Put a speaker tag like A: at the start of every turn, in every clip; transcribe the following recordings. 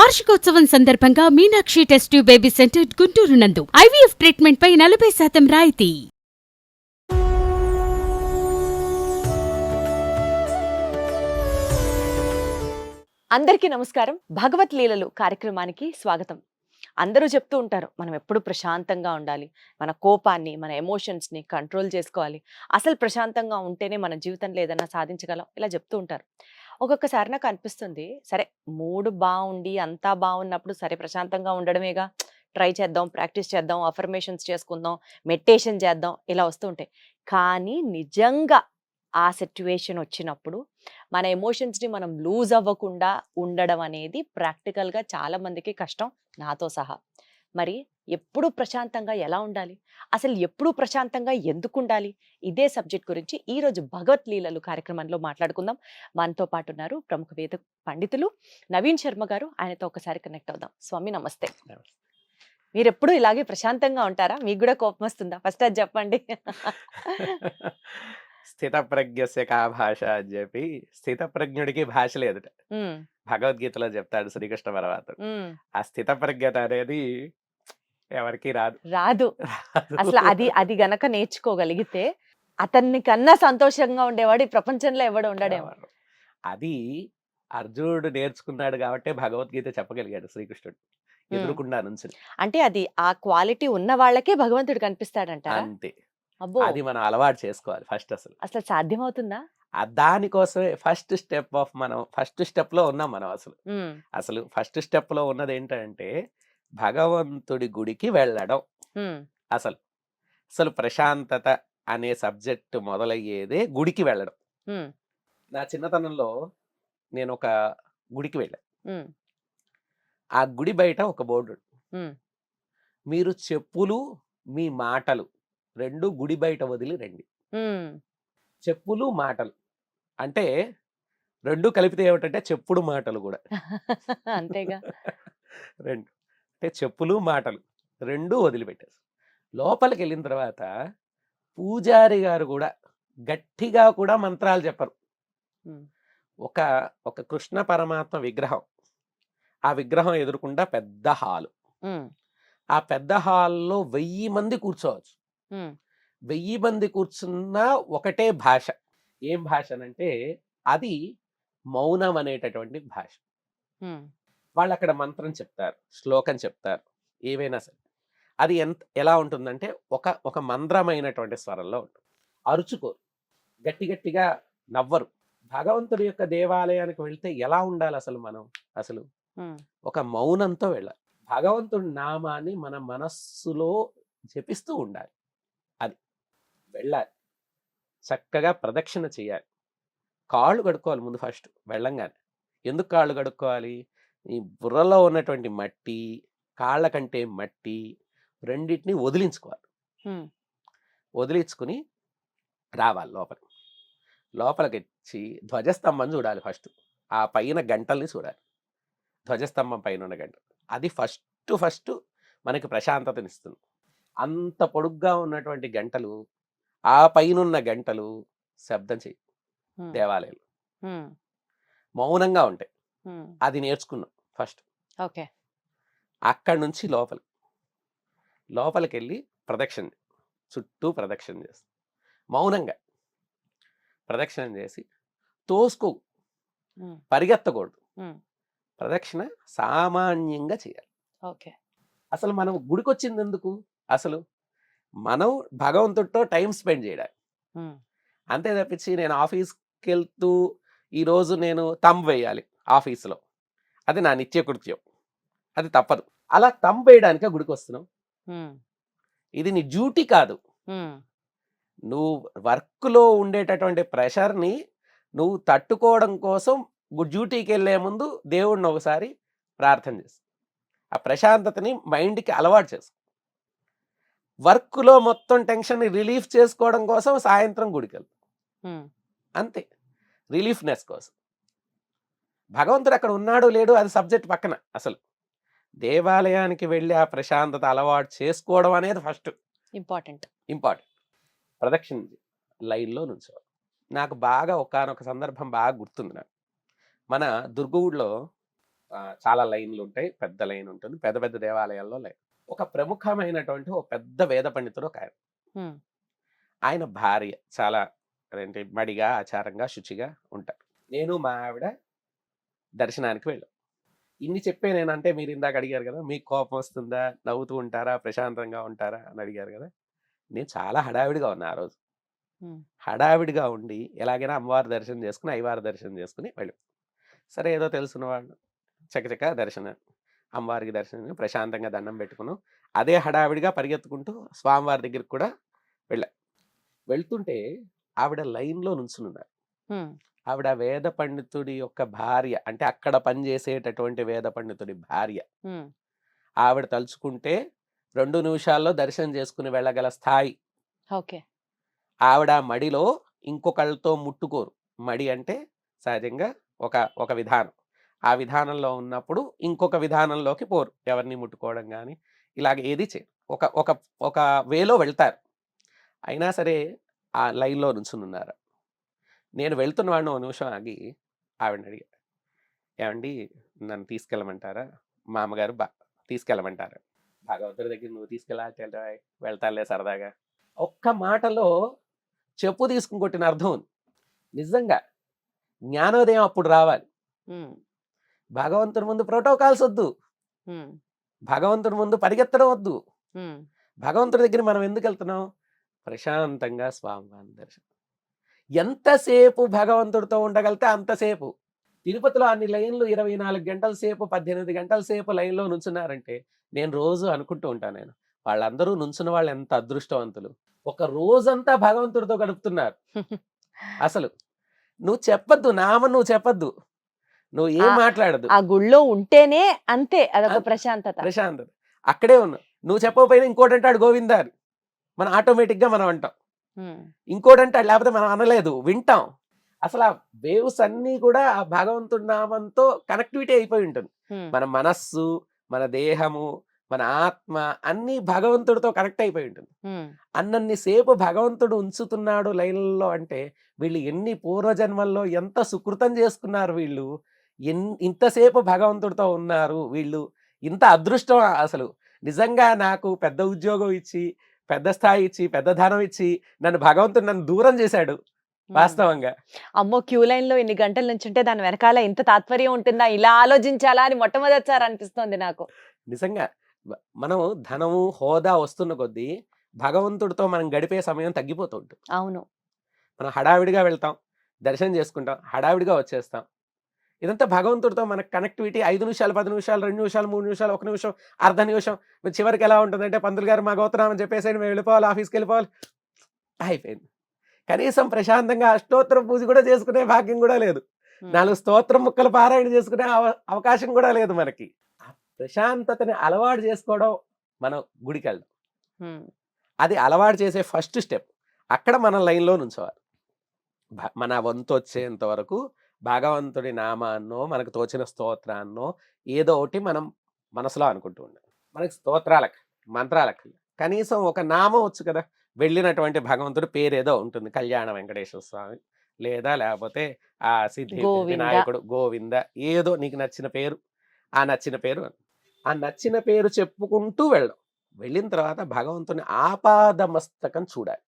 A: వార్షికోత్సవం సందర్భంగా Meenakshi test tube baby centre Guntur నందు ఐవీఎఫ్ ట్రీట్మెంట్ పై 40% రాయితీ.
B: అందరికీ నమస్కారం. భగవత్ లీలలు కార్యక్రమానికి స్వాగతం. అందరూ చెప్తూ ఉంటారు మనం ఎప్పుడు ప్రశాంతంగా ఉండాలి, మన కోపాన్ని మన ఎమోషన్స్ని కంట్రోల్ చేసుకోవాలి, అసలు ప్రశాంతంగా ఉంటేనే మన జీవితంలో ఏదైనా సాధించగలం, ఇలా చెప్తూ ఉంటారు. ఒక్కొక్కసారి నాకు అనిపిస్తుంది, సరే మూడ్ బాగుండి అంతా బాగున్నప్పుడు సరే ప్రశాంతంగా ఉండడమేగా, ట్రై చేద్దాం, ప్రాక్టీస్ చేద్దాం, అఫర్మేషన్స్ చేసుకుందాం, మెడిటేషన్ చేద్దాం, ఇలా వస్తూ ఉంటాయి. కానీ నిజంగా ఆ సిట్యువేషన్ వచ్చినప్పుడు మన ఎమోషన్స్ని మనం లూజ్ అవ్వకుండా ఉండడం అనేది ప్రాక్టికల్గా చాలా మందికి కష్టం, నాతో సహా. మరి ఎప్పుడు ప్రశాంతంగా ఎలా ఉండాలి, అసలు ఎప్పుడు ప్రశాంతంగా ఎందుకు ఉండాలి, ఇదే సబ్జెక్ట్ గురించి ఈరోజు భగవత్ లీలలు కార్యక్రమంలో మాట్లాడుకుందాం. మనతో పాటు ఉన్నారు ప్రముఖ వేద పండితులు నవీన్ శర్మ గారు. ఆయనతో ఒకసారి కనెక్ట్ అవుదాం. స్వామి నమస్తే. మీరు ఎప్పుడు ఇలాగే ప్రశాంతంగా ఉంటారా? మీకు కూడా కోపం వస్తుందా? ఫస్ట్ అది చెప్పండి.
C: స్థితప్రజ్ఞస్య కా భాష అని చెప్పి, స్థితప్రజ్ఞుడికి భాష లేదుట. భగవద్గీతలో చెప్తాడు శ్రీకృష్ణ పరమాత్ముడు. ఆ స్థితప్రజ్ఞత అనేది ఎవరికి రాదు.
B: అసలు అది గనక నేర్చుకోగలిగితే అతన్ని కన్నా సంతోషంగా ఉండేవాడు ఈ ప్రపంచంలో ఎవడు ఉండడేమో.
C: అది అర్జునుడు నేర్చుకున్నాడు కాబట్టి భగవద్గీత చెప్పగలిగాడు శ్రీకృష్ణుడు ఎదురుకుండా నుంచి.
B: అంటే అది ఆ క్వాలిటీ ఉన్న వాళ్ళకే భగవంతుడు కనిపిస్తాడంట.
C: అంతే. అది మనం అలవాటు చేసుకోవాలి ఫస్ట్. అసలు
B: సాధ్యమవుతుందా?
C: దానికోసమే ఫస్ట్ స్టెప్ లో ఉన్నాం మనం. అసలు ఫస్ట్ స్టెప్ లో ఉన్నది ఏంటంటే భగవంతుడి గుడికి వెళ్ళడం. అసలు ప్రశాంతత అనే సబ్జెక్ట్ మొదలయ్యేదే గుడికి వెళ్ళడం. నా చిన్నతనంలో నేను ఒక గుడికి వెళ్ళాను. ఆ గుడి బయట ఒక బోర్డు, మీరు చెప్పులు మీ మాటలు రెండు గుడి బయట వదిలి రండి. చెప్పులు మాటలు అంటే రెండు కలిపితే ఏమిటంటే చెప్పుడు మాటలు కూడా.
B: అంతేగా.
C: రెండు అంటే చెప్పులు మాటలు రెండు వదిలిపెట్టేసి లోపలికి వెళ్ళిన తర్వాత పూజారి గారు కూడా గట్టిగా కూడా మంత్రాలు చెప్పరు. ఒక కృష్ణ పరమాత్మ విగ్రహం, ఆ విగ్రహం ఎదురుకుండా పెద్ద హాలు. ఆ పెద్ద హాల్లో 1000 మంది కూర్చోవచ్చు. 1000 మంది కూర్చున్నా ఒకటే భాష. ఏం భాష అంటే అది మౌనం అనేటటువంటి భాష. వాళ్ళు అక్కడ మంత్రం చెప్తారు, శ్లోకం చెప్తారు, ఏవైనా సరే అది ఎలా ఉంటుందంటే ఒక మంద్రమైనటువంటి స్వరంలో ఉంటుంది. అరుచుకోరు, గట్టి గట్టిగా నవ్వరు. భగవంతుడి యొక్క దేవాలయానికి వెళ్తే ఎలా ఉండాలి అసలు ఒక మౌనంతో వెళ్ళాలి. భగవంతుడి నామాన్ని మన మనస్సులో జపిస్తూ ఉండాలి. అది వెళ్ళాలి, చక్కగా ప్రదక్షిణ చేయాలి, కాళ్ళు కడుక్కోవాలి ముందు ఫస్ట్ వెళ్ళంగానే. ఎందుకు కాళ్ళు కడుక్కోవాలి? ఈ బుర్రలో ఉన్నటువంటి మట్టి, కాళ్ళ కంటే మట్టి రెండింటిని వదిలించుకోవాలి. వదిలించుకుని రావాలి లోపలికి వచ్చి ధ్వజస్తంభం చూడాలి ఫస్ట్. ఆ పైన గంటల్ని చూడాలి, ధ్వజస్తంభం పైన ఉన్న గంటలు. అది ఫస్ట్ మనకి ప్రశాంతతనిస్తుంది. అంత పొడుగ్గా ఉన్నటువంటి గంటలు, ఆ పైనున్న గంటలు శబ్దం చేయి, దేవాలయాలు మౌనంగా ఉంటాయి. అది నేర్చుకున్నాం ఫస్ట్.
B: ఓకే.
C: అక్కడి నుంచి లోపలికి వెళ్ళి ప్రదక్షిణ, చుట్టూ ప్రదక్షిణ చేస్తాం. మౌనంగా ప్రదక్షిణ చేసి తోసుకో, పరిగెత్తకూడదు. ప్రదక్షిణ సామాన్యంగా చేయాలి.
B: ఓకే.
C: అసలు మనం గుడికి వచ్చింది ఎందుకు? అసలు మనం భగవంతుడితో టైం స్పెండ్ చేయడానికి. అంతే తప్పించి నేను ఆఫీస్కి వెళ్తూ ఈరోజు నేను తంబ్ వేయాలి ఆఫీసులో, అది నా నిత్య కృత్యం, అది తప్పదు. అలా తంబ్ వేయడానికే గుడికి వస్తున్నావు. ఇది నీ డ్యూటీ కాదు. నువ్వు వర్క్లో ఉండేటటువంటి ప్రెషర్ని నువ్వు తట్టుకోవడం కోసం డ్యూటీకి వెళ్ళే ముందు దేవుడిని ఒకసారి ప్రార్థన చేసు. ఆ ప్రశాంతతని మైండ్కి అలవాటు చేసుకో. వర్క్లో మొత్తం టెన్షన్ రిలీఫ్ చేసుకోవడం కోసం సాయంత్రం గుడికి వెళ్తాం, అంతే, రిలీఫ్నెస్ కోసం. భగవంతుడు అక్కడ ఉన్నాడు లేడు అది సబ్జెక్ట్ పక్కన. అసలు దేవాలయానికి వెళ్ళి ఆ ప్రశాంతత అలవాటు చేసుకోవడం అనేది ఫస్ట్
B: ఇంపార్టెంట్.
C: ప్రదక్షిణ లైన్లో నుంచోవాలి. నాకు బాగా ఒకానొక సందర్భం బాగా గుర్తుంది. నాకు మన దుర్గవుడిలో చాలా లైన్లు ఉంటాయి, పెద్ద లైన్ ఉంటుంది, పెద్ద పెద్ద దేవాలయాల్లో లైన్. ఒక ప్రముఖమైనటువంటి ఒక పెద్ద వేద పండితుడు ఒక ఆయన.
B: ఉమ్,
C: ఆయన భార్య చాలా అదేంటి మడిగా ఆచారంగా శుచిగా ఉంటారు. నేను మా ఆవిడ దర్శనానికి వెళ్ళాం. ఇన్ని చెప్పే నేనంటే మీరు ఇందాక అడిగారు కదా, మీకు కోపం వస్తుందా, నవ్వుతూ ఉంటారా, ప్రశాంతంగా ఉంటారా అని అడిగారు కదా. నేను చాలా హడావిడిగా ఉన్నా ఆ రోజు.
B: ఉమ్,
C: హడావిడిగా ఉండి ఎలాగైనా అమ్మవారి దర్శనం చేసుకుని అయ్యవారి దర్శనం చేసుకుని వెళ్ళాం. సరే ఏదో తెలుసున్న వాళ్ళు చకచక దర్శనం, అమ్మవారికి దర్శనం ప్రశాంతంగా దండం పెట్టుకున్నాం. అదే హడావిడిగా పరిగెత్తుకుంటూ స్వామివారి దగ్గరికి కూడా వెళ్ళాం. వెళ్తుంటే ఆవిడ లైన్లో నుంచున్నారు.
B: ఉమ్,
C: ఆవిడ వేద పండితుడి యొక్క భార్య, అంటే అక్కడ పనిచేసేటటువంటి వేద పండితుడి భార్య.
B: ఉమ్,
C: ఆవిడ తలుచుకుంటే 2 నిమిషాల్లో దర్శనం చేసుకుని వెళ్ళగల స్థాయి.
B: ఓకే.
C: ఆవిడ మడిలో ఇంకొకళ్ళతో ముట్టుకోరు. మడి అంటే సహజంగా ఒక ఒక విధానం. ఆ విధానంలో ఉన్నప్పుడు ఇంకొక విధానంలోకి పోరు. ఎవరిని ముట్టుకోవడం కానీ ఇలాగ ఏది చేయరు. ఒక ఒక ఒక వేలో వెళ్తారు. అయినా సరే ఆ లైన్లో నుంచుని ఉన్నారు. నేను వెళ్తున్న వాడిని 1 నిమిషం ఆగి ఆవిడని అడిగా, ఏమండి నన్ను తీసుకెళ్ళమంటారా, మా అమ్మగారు తీసుకెళ్ళమంటారా, భగవంతుడి దగ్గర నువ్వు తీసుకెళ్ళా, వెళ్తాలే సరదాగా. ఒక్క మాటలో చెప్పు తీసుకుని కొట్టిన అర్థం ఉంది. నిజంగా జ్ఞానోదయం అప్పుడు రావాలి.
B: ఉమ్,
C: భగవంతుని ముందు ప్రోటోకాల్స్ వద్దు,
B: ఉమ్,
C: భగవంతుని ముందు పరిగెత్తడం వద్దు.
B: ఉమ్,
C: భగవంతుడి దగ్గర మనం ఎందుకు వెళ్తున్నాం? ప్రశాంతంగా స్వామివారి దర్శనం. ఎంతసేపు భగవంతుడితో ఉండగలితే అంతసేపు. తిరుపతిలో అన్ని లైన్లు 24 గంటల సేపు 18 గంటల సేపు లైన్లో నుంచున్నారంటే నేను రోజు అనుకుంటూ ఉంటాను, నేను వాళ్ళందరూ నుంచున్న వాళ్ళు ఎంత అదృష్టవంతులు. ఒక రోజంతా భగవంతుడితో గడుపుతున్నారు. అసలు నువ్వు చెప్పద్దు, నామం నువ్వు చెప్పద్దు, నువ్వు ఏం మాట్లాడదు,
B: ఆ గుళ్ళో ఉంటేనే అంతే, అదొక ప్రశాంతత.
C: ప్రశాంతత అక్కడే ఉన్నావు. నువ్వు చెప్పకపోయినా ఇంకోటి అంటాడు గోవిందారు, మనం ఆటోమేటిక్ గా మనం అంటాం.
B: ఉమ్,
C: ఇంకోటి అంటాడు, లేకపోతే మనం అనలేదు, వింటాం. అసలు ఆ వేవ్స్ అన్నీ కూడా ఆ భగవంతుడి నామంతో కనెక్టివిటీ అయిపోయి ఉంటుంది.
B: ఉమ్,
C: మన మనస్సు, మన దేహము, మన ఆత్మ అన్నీ భగవంతుడితో కనెక్ట్ అయిపోయి ఉంటుంది.
B: ఉమ్,
C: అన్నన్ని సేపు భగవంతుడు ఉంచుతున్నాడు లైన్లలో అంటే వీళ్ళు ఎన్ని పూర్వజన్మల్లో ఎంత సుకృతం చేసుకున్నారు, వీళ్ళు ఇంతసేపు భగవంతుడితో ఉన్నారు, వీళ్ళు ఇంత అదృష్టం. అసలు నిజంగా నాకు పెద్ద ఉద్యోగం ఇచ్చి, పెద్ద స్థాయి ఇచ్చి, పెద్ద ధనం ఇచ్చి భగవంతుడు నన్ను దూరం చేశాడు వాస్తవంగా.
B: అమ్మో, క్యూ లైన్ లో ఇన్ని గంటల నుంచి ఉంటే దాని వెనకాల ఇంత తాత్పర్యం ఉంటుందా, ఇలా ఆలోచించాలా అని మొట్టమొదటిసారి అనిపిస్తోంది నాకు.
C: నిజంగా మనం ధనము హోదా వస్తున్న కొద్దీ భగవంతుడితో మనం గడిపే సమయం తగ్గిపోతూ ఉంటుంది.
B: అవును.
C: మనం హడావిడిగా వెళ్తాం, దర్శనం చేసుకుంటాం, హడావిడిగా వచ్చేస్తాం. ఇదంతా భగవంతుడితో మనకు కనెక్టివిటీ 5 నిమిషాలు, 10 నిమిషాలు, 2 నిమిషాలు, 3 నిమిషాలు, 1 నిమిషం, అర్ధ నిమిషం. చివరికి ఎలా ఉంటుందంటే, పంతులు గారు మా గోత్రామని చెప్పేసి మేము వెళ్ళిపోవాలి, ఆఫీస్కి వెళ్ళిపోవాలి, అయిపోయింది. కనీసం ప్రశాంతంగా అష్టోత్తరం పూజ కూడా చేసుకునే భాగ్యం కూడా లేదు. 4 స్తోత్రం ముక్కలు పారాయణ చేసుకునే అవకాశం కూడా లేదు మనకి. ఆ ప్రశాంతతని అలవాటు చేసుకోవడం మనం గుడికి వెళ్దాం. అది అలవాటు చేసే ఫస్ట్ స్టెప్. అక్కడ మనం లైన్లో నుంచోవాలి. మన వంతు వచ్చేంత వరకు భగవంతుడి నామాన్నో, మనకు తోచిన స్తోత్రాన్నో ఏదో ఒకటి మనం మనసులో అనుకుంటూ ఉండాలి. మనకి స్తోత్రాలకు, మంత్రాలకు కనీసం ఒక నామం వచ్చు కదా. వెళ్ళినటువంటి భగవంతుడి పేరేదో ఉంటుంది, కళ్యాణ వెంకటేశ్వర స్వామి, లేకపోతే ఆ సిద్ధి వినాయకుడు, గోవింద, ఏదో నీకు నచ్చిన పేరు. ఆ నచ్చిన పేరు చెప్పుకుంటూ వెళ్ళడం. వెళ్ళిన తర్వాత భగవంతుని ఆపాదమస్తకం చూడాలి,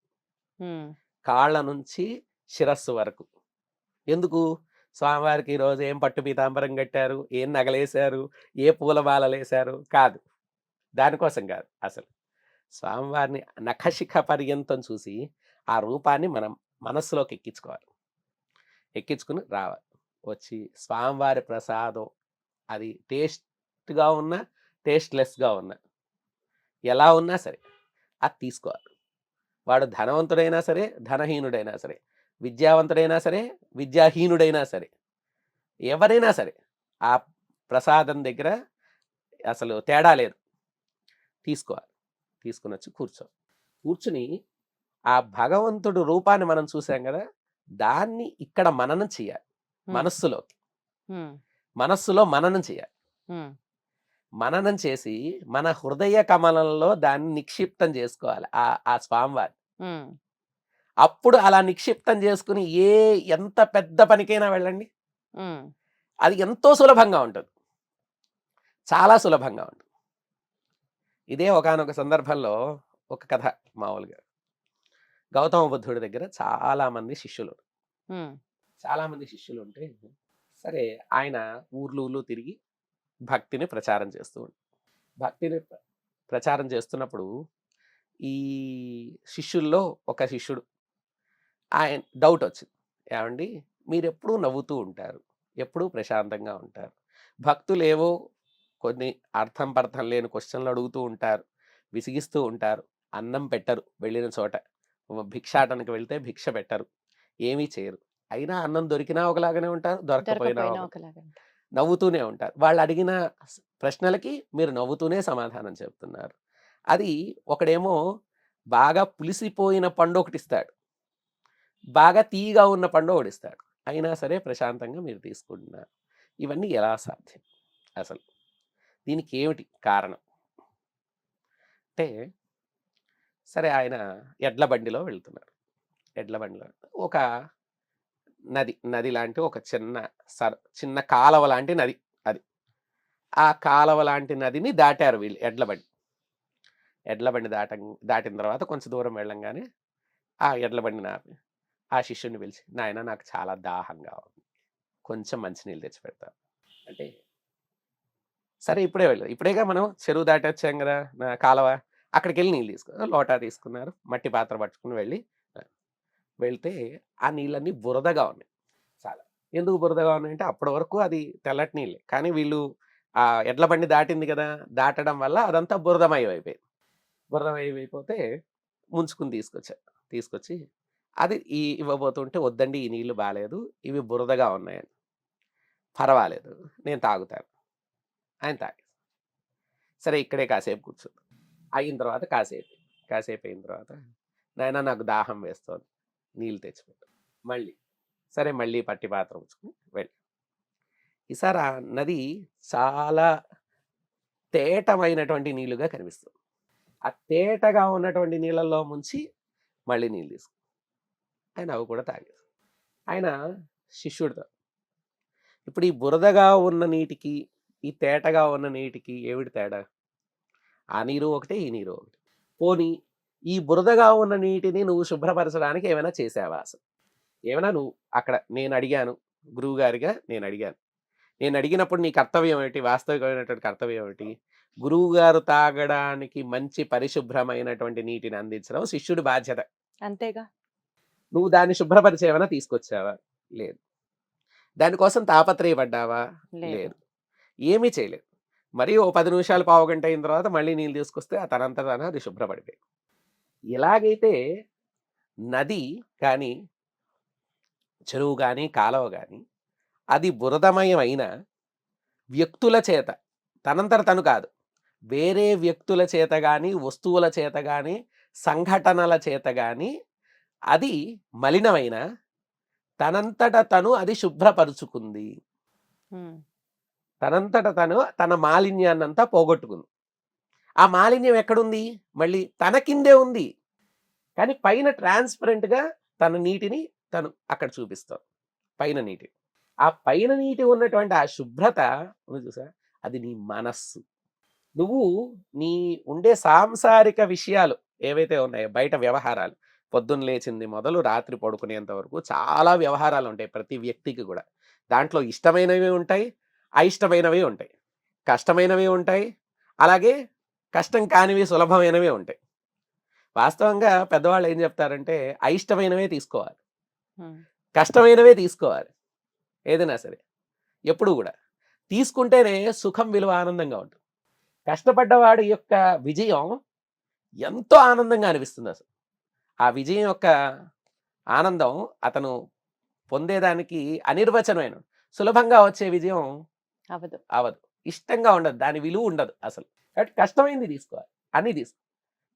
C: కాళ్ళ నుంచి శిరస్సు వరకు. ఎందుకు? స్వామివారికి ఈరోజు ఏం పట్టు పీతాంబరం కట్టారు, ఏం నగలేశారు, ఏ పూలమాలలేశారు కాదు, దానికోసం కాదు. అసలు స్వామివారిని నఖశిఖ పర్యంతం చూసి ఆ రూపాన్ని మనం మనస్సులోకి ఎక్కించుకోవాలి. ఎక్కించుకుని రావాలి. వచ్చి స్వామివారి ప్రసాదం అది టేస్ట్గా ఉన్నా, టేస్ట్లెస్గా ఉన్నా, ఎలా ఉన్నా సరే అది తీసుకోవాలి. వాడు ధనవంతుడైనా సరే, ధనహీనుడైనా సరే, విద్యావంతుడైనా సరే, విద్యాహీనుడైనా సరే, ఎవరైనా సరే ఆ ప్రసాదం దగ్గర అసలు తేడా లేదు. తీసుకోవాలి. తీసుకుని వచ్చి కూర్చుని ఆ భగవంతుడు రూపాన్ని మనం చూసాం కదా, దాన్ని ఇక్కడ మననం చేయాలి. మనస్సులో మననం చేయాలి. మననం చేసి మన హృదయ కమలంలో దాన్ని నిక్షిప్తం చేసుకోవాలి ఆ స్వామివారి. అప్పుడు అలా నిక్షిప్తం చేసుకుని ఎంత పెద్ద పనికైనా వెళ్ళండి, అది ఎంతో సులభంగా ఉంటుంది. చాలా సులభంగా ఉంటుంది. ఇదే ఒకానొక సందర్భంలో ఒక కథ మామూలుగా. గౌతమ బుద్ధుడి దగ్గర చాలామంది శిష్యులు.
B: ఉమ్,
C: చాలామంది శిష్యులుంటే, సరే ఆయన ఊర్లు తిరిగి భక్తిని ప్రచారం చేస్తూ ఉంటాడు. భక్తిని ప్రచారం చేస్తున్నప్పుడు ఈ శిష్యుల్లో ఒక శిష్యుడు ఆయన డౌట్ వచ్చింది. ఏమండి, మీరెప్పుడూ నవ్వుతూ ఉంటారు, ఎప్పుడూ ప్రశాంతంగా ఉంటారు. భక్తులేవో కొన్ని అర్థం పర్థం లేని క్వశ్చన్లు అడుగుతూ ఉంటారు, విసిగిస్తూ ఉంటారు, అన్నం పెట్టరు, వెళ్ళిన చోట భిక్షాటనకి వెళ్తే భిక్ష పెట్టరు, ఏమీ చేయరు. అయినా అన్నం దొరికినా ఒకలాగానే ఉంటారు, దొరకపోయినా
B: దొరకపోయినా
C: ఒక
B: ఒకలాగా.
C: నవ్వుతూనే ఉంటారు. వాళ్ళు అడిగిన ప్రశ్నలకి మీరు నవ్వుతూనే సమాధానం చెప్తున్నారు. అది ఒకడేమో బాగా పులిసిపోయిన పండు ఒకటి ఇస్తాడు, బాగా తీయగా ఉన్న పండు ఒకటి ఇస్తాడు, అయినా సరే ప్రశాంతంగా మీరు తీసుకుంటున్నారు. ఇవన్నీ ఎలా సాధ్యం అసలు? దీనికి ఏమిటి కారణం అంటే, సరే ఆయన ఎడ్ల బండిలో వెళ్తున్నారు. ఎడ్ల బండిలో ఒక నది లాంటి ఒక చిన్న కాలవ లాంటి నది అది. ఆ కాలవ లాంటి నదిని దాటారు వీళ్ళు ఎడ్ల బండి దాటిన తర్వాత కొంచెం దూరం వెళ్ళంగానే ఆ ఎడ్ల బండిని ఆపి ఆ శిష్యుని పిలిచి, నాయన నాకు చాలా దాహంగా ఉంది, కొంచెం మంచినీళ్ళు తెచ్చి పెడతాను అంటే, సరే ఇప్పుడేగా మనం చెరువు దాటి వచ్చాం కదా, కాలవ, అక్కడికి వెళ్ళి నీళ్ళు తీసుకున్నారు. లోటా తీసుకున్నారు, మట్టి పాత్ర పట్టుకుని వెళ్తే ఆ నీళ్ళన్నీ బురదగా ఉన్నాయి చాలా. ఎందుకు బురదగా ఉన్నాయంటే అప్పటి వరకు అది తెల్లటి నీళ్ళే, కానీ వీళ్ళు ఆ ఎడ్ల బండి దాటింది కదా, దాటడం వల్ల అదంతా బురదమయం అయిపోయింది. బురదమయం అయిపోతే ముంచుకుని తీసుకొచ్చి అది ఇవ్వబోతుంటే, వద్దండి ఈ నీళ్లు బాగాలేదు, ఇవి బురదగా ఉన్నాయని. పర్వాలేదు, నేను తాగుతాను. ఆయన తాగి సరే ఇక్కడే కాసేపు కూర్చుంది. అయిన తర్వాత కాసేపు అయిన తర్వాత, నాయన నాకు దాహం వేస్తోంది, నీళ్ళు తెచ్చిపెట్టు. మళ్ళీ పట్టి పాత్ర ఉంచుకుని వెళ్ళి, ఈసారి ఆ నది చాలా తేటమైనటువంటి నీళ్లుగా కనిపిస్తుంది. ఆ తేటగా ఉన్నటువంటి నీళ్ళల్లో ముంచి మళ్ళీ నీళ్ళు తీసుకు ఆయన అవి కూడా తాగేది. ఆయన శిష్యుడితో, ఇప్పుడు ఈ బురదగా ఉన్న నీటికి ఈ తేటగా ఉన్న నీటికి ఏమిటి తేడా? ఆ నీరు ఒకటే, ఈ నీరు ఒకటి. పోనీ ఈ బురదగా ఉన్న నీటిని నువ్వు శుభ్రపరచడానికి ఏమైనా చేసావా అసలు? ఏమైనా నువ్వు అక్కడ నేను అడిగాను, గురువు గారిగా నేను అడిగినప్పుడు నీ కర్తవ్యం ఏమిటి? వాస్తవికమైనటువంటి కర్తవ్యం ఏమిటి? గురువు గారు తాగడానికి మంచి పరిశుభ్రమైనటువంటి నీటిని అందించడం శిష్యుడి బాధ్యత.
B: అంతేగా.
C: నువ్వు దాన్ని శుభ్రపరిచి ఏమైనా తీసుకొచ్చావా? లేదు. దానికోసం తాపత్రయపడ్డావా? లేదు. ఏమీ చేయలేదు. మరి ఓ 10 నిమిషాలు, పావుగంట అయిన తర్వాత మళ్ళీ నీళ్ళు తీసుకొస్తే ఆ తనంతట అది శుభ్రపడిపోయి. ఎలాగైతే నది కానీ, చెరువు కానీ, కాలువ కానీ అది బురదమయం అయినా వ్యక్తుల చేత, తనంతట తను కాదు, వేరే వ్యక్తుల చేత కానీ, వస్తువుల చేత కానీ, సంఘటనల చేత కానీ అది మలినమైన తనంతట తను అది శుభ్రపరుచుకుంది. తనంతట తను తన మాలిన్యాన్నంతా పోగొట్టుకుంది. ఆ మాలిన్యం ఎక్కడుంది? మళ్ళీ తన కిందే ఉంది, కానీ పైన ట్రాన్స్పరెంట్గా తన నీటిని తను అక్కడ చూపిస్తాడు. పైన నీటి, ఆ పైన నీటి ఉన్నటువంటి ఆ శుభ్రత ఉంది చూసా, అది నీ మనస్సు. నువ్వు నీ ఉండే సాంసారిక విషయాలు ఏవైతే ఉన్నాయో, బయట వ్యవహారాలు, పొద్దున్న లేచింది మొదలు రాత్రి పడుకునేంత వరకు చాలా వ్యవహారాలు ఉంటాయి ప్రతి వ్యక్తికి కూడా. దాంట్లో ఇష్టమైనవి ఉంటాయి, అయిష్టమైనవి ఉంటాయి, కష్టమైనవి ఉంటాయి, అలాగే కష్టం కానివి, సులభమైనవి ఉంటాయి. వాస్తవంగా పెద్దవాళ్ళు ఏం చెప్తారంటే, అయిష్టమైనవే తీసుకోవాలి, కష్టమైనవే తీసుకోవాలి. ఏదైనా సరే ఎప్పుడు కూడా తీసుకుంటేనే సుఖం, విలువ, ఆనందంగా ఉంటుంది. కష్టపడ్డవాడి యొక్క విజయం ఎంతో ఆనందంగా అనిపిస్తుంది. అసలు ఆ విజయం యొక్క ఆనందం అతను పొందేదానికి అనిర్వచనమైన, సులభంగా వచ్చే విజయం అవదు, ఇష్టంగా ఉండదు, దాని విలువ ఉండదు అసలు. కాబట్టి కష్టమైంది తీసుకోవాలి, అన్నీ తీసుకో.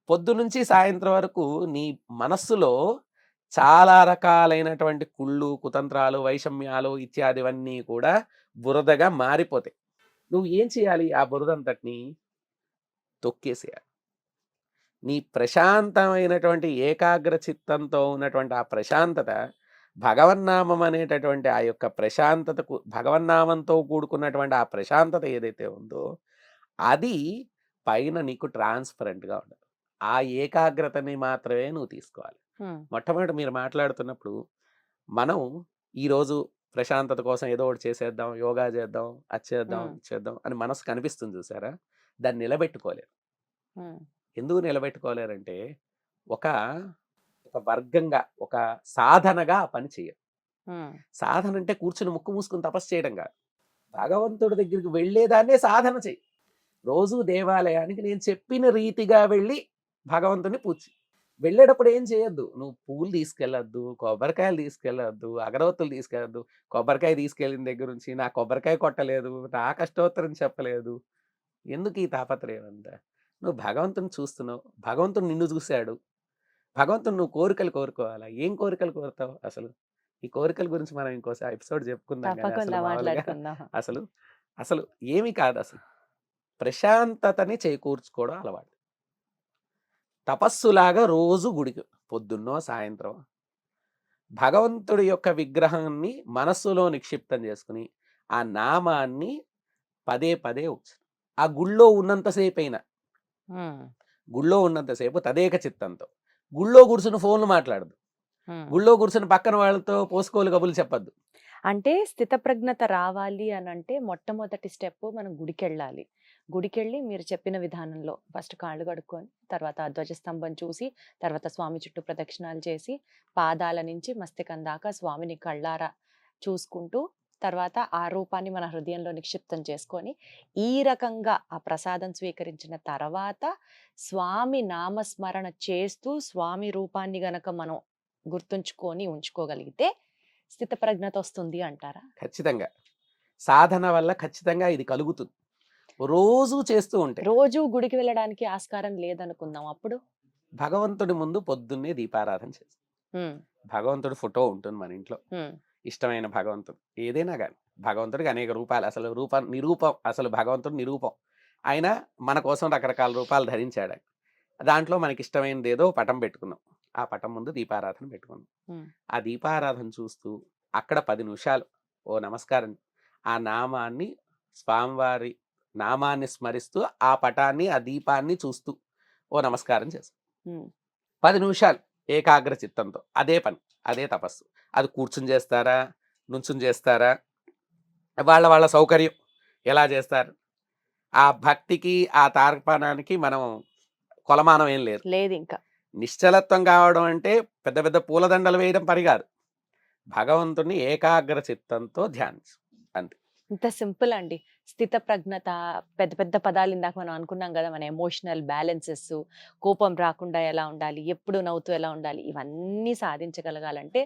C: పొద్దు నుంచి సాయంత్రం వరకు నీ మనస్సులో చాలా రకాలైనటువంటి కుళ్ళు, కుతంత్రాలు, వైషమ్యాలు ఇత్యాదివన్నీ కూడా బురదగా మారిపోతాయి. నువ్వు ఏం చేయాలి? ఆ బురదంతటిని తొక్కేసేయాలి. నీ ప్రశాంతమైనటువంటి ఏకాగ్ర చిత్తంతో ఉన్నటువంటి ఆ ప్రశాంతత, భగవన్నామం అనేటటువంటి ఆ యొక్క ప్రశాంతతకు, భగవన్నామంతో కూడుకున్నటువంటి ఆ ప్రశాంతత ఏదైతే ఉందో అది పైన నీకు ట్రాన్స్పరెంట్గా ఉండదు. ఆ ఏకాగ్రతని మాత్రమే నువ్వు తీసుకోవాలి. మొట్టమొదటి మీరు మాట్లాడుతున్నప్పుడు మనం ఈరోజు ప్రశాంతత కోసం ఏదో ఒకటి చేసేద్దాం, యోగా చేద్దాం, అది చేద్దాం, ఇది చేద్దాం అని మనసు కనిపిస్తుంది చూసారా, దాన్ని నిలబెట్టుకోలేరు. ఎందుకు నిలబెట్టుకోలేరంటే ఒక ఒక వర్గంగా ఒక సాధనగా ఆ పని చేయరు. సాధన అంటే కూర్చుని ముక్కు మూసుకుని తపస్సు చేయడం కాదు. భగవంతుడి దగ్గరికి వెళ్ళేదాన్నే సాధన చెయ్యి. రోజు దేవాలయానికి నేను చెప్పిన రీతిగా వెళ్ళి భగవంతుని పూజ చెయ్యి. వెళ్ళేటప్పుడు ఏం చేయొద్దు, నువ్వు పూలు తీసుకెళ్ళొద్దు, కొబ్బరికాయలు తీసుకెళ్ళొద్దు, అగరవత్తులు తీసుకెళ్ళొద్దు. కొబ్బరికాయ తీసుకెళ్ళిన దగ్గర నుంచి నా కొబ్బరికాయ కొట్టలేదు, నాకు అష్టోత్తరం చెప్పలేదు. ఎందుకు ఈ తాపత్రయం అంతా? నువ్వు భగవంతుని చూస్తున్నావు, భగవంతుడు నిన్ను చూశాడు. భగవంతుడు నువ్వు కోరికలు కోరుకోవాలా? ఏం కోరికలు కోరుతావు అసలు? ఈ కోరికల గురించి మనం ఇంకోసారి ఎపిసోడ్ చెప్పుకుందాం. కానీ అసలు
B: తప్పకుండా
C: మామూలుగా
B: మాట్లాడుకుందాం.
C: అసలు అసలు ఏమి కాదు. అసలు ప్రశాంతతని చేకూర్చుకోవడం అలవాటు. తపస్సులాగా రోజు గుడికి పొద్దున్నో సాయంత్రం భగవంతుడి యొక్క విగ్రహాన్ని మనస్సులో నిక్షిప్తం చేసుకుని ఆ నామాన్ని పదే పదే ఉచ్చరి. ఆ గుళ్ళో ఉన్నంతసేపు అయినా, గుళ్ళో ఉన్నంతసేపు తదేక చిత్తంతో, గుళ్ళో కూర్చుని ఫోన్లు మాట్లాడదు, గుళ్ళో కూర్చుని పక్కన వాళ్ళతో పోసుకోలు కబులు చెప్పద్దు.
B: అంటే స్థితప్రజ్ఞత రావాలి అని అంటే మొట్టమొదటి స్టెప్ మనం గుడికెళ్ళాలి. గుడికెళ్ళి మీరు చెప్పిన విధానంలో ఫస్ట్ కాళ్ళు కడుక్కొని, తర్వాత ధ్వజస్తంభం చూసి, తర్వాత స్వామి చుట్టూ ప్రదక్షిణాలు చేసి, పాదాల నుంచి మస్తకం దాకా స్వామిని కళ్ళారా చూసుకుంటూ, తర్వాత ఆ రూపాన్ని మన హృదయంలో నిక్షిప్తం చేసుకొని, ఈ రకంగా ఆ ప్రసాదం స్వీకరించిన తర్వాత స్వామి నామస్మరణ చేస్తూ స్వామి రూపాన్ని గనక మనం గుర్తుంచుకొని ఉంచుకోగలిగితే స్థితప్రజ్ఞత వస్తుంది అంటారా?
C: ఖచ్చితంగా సాధన వల్ల ఖచ్చితంగా ఇది కలుగుతుంది. రోజు చేస్తూ ఉంటే.
B: రోజు గుడికి వెళ్ళడానికి ఆస్కారం లేదనుకుందాం, అప్పుడు
C: భగవంతుడి ముందు పొద్దున్నే దీపారాధన చేస్తాం. భగవంతుడి ఫోటో ఉంటుంది మన ఇంట్లో, ఇష్టమైన భగవంతుడు ఏదైనా కానీ. భగవంతుడికి అనేక రూపాలు, అసలు నిరూపం, అసలు భగవంతుడు నిరూపం. ఆయన మన కోసం రకరకాల రూపాలు ధరించాడు. ఆయన దాంట్లో మనకి ఇష్టమైనది ఏదో పటం పెట్టుకున్నాం, ఆ పటం ముందు దీపారాధన పెట్టుకున్నాం. ఆ దీపారాధన చూస్తూ అక్కడ 10 నిమిషాలు ఓ నమస్కారం, ఆ నామాన్ని, స్వామివారి నామాన్ని స్మరిస్తూ ఆ పటాన్ని, ఆ దీపాన్ని చూస్తూ ఓ నమస్కారం చేస్తాం. 10 నిమిషాలు ఏకాగ్ర చిత్తంతో అదే పని, అదే తపస్సు. అది కూర్చుని చేస్తారా, నుంచుని చేస్తారా, వాళ్ళ సౌకర్యం ఎలా చేస్తారు. ఆ భక్తికి ఆ తార్పణానికి మనం కొలమానం ఏం లేదు.
B: ఇంకా
C: నిశ్చలత్వం కావడం అంటే పెద్ద పెద్ద పూలదండలు వేయడం పని కాదు. భగవంతుని ఏకాగ్ర చిత్తంతో ధ్యానించు, అంతే.
B: ఇంత సింపుల్ అండి. స్థితప్రజ్ఞత, పెద్ద పెద్ద పదాలు ఇందాక మనం అనుకున్నాం కదా, మన ఎమోషనల్ బ్యాలెన్సెస్, కోపం రాకుండా ఎలా ఉండాలి, ఎప్పుడు నవ్వుతూ ఎలా ఉండాలి, ఇవన్నీ సాధించగలగాలంటే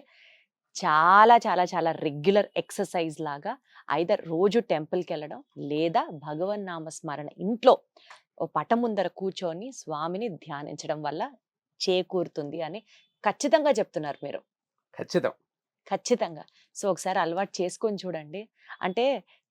B: చాలా చాలా చాలా రెగ్యులర్ ఎక్సర్సైజ్ లాగా ఐదర్ రోజు టెంపుల్కి వెళ్ళడం, లేదా భగవన్ నామ స్మరణ ఇంట్లో ఓ పటం ముందర కూర్చొని స్వామిని ధ్యానించడం వల్ల చేకూరుతుంది అని ఖచ్చితంగా చెప్తున్నారు మీరు. ఖచ్చితంగా. సో ఒకసారి అలవాటు చేసుకొని చూడండి. అంటే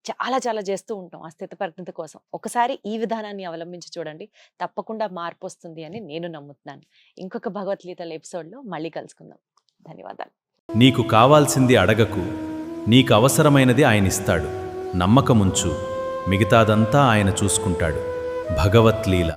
B: చాలా చాలా చేస్తూ ఉంటాం ఆ స్థితప్రజ్ఞత కోసం. ఒకసారి ఈ విధానాన్ని అవలంబించి చూడండి, తప్పకుండా మార్పు వస్తుంది అని నేను నమ్ముతున్నాను. ఇంకొక భగవద్గీతల ఎపిసోడ్లో మళ్ళీ కలుసుకుందాం. ధన్యవాదాలు.
D: నీకు కావాల్సింది అడగకు, నీకు అవసరమైనది ఆయన ఇస్తాడు. నమ్మకముంచు, మిగతాదంతా ఆయన చూసుకుంటాడు. భగవద్లీల.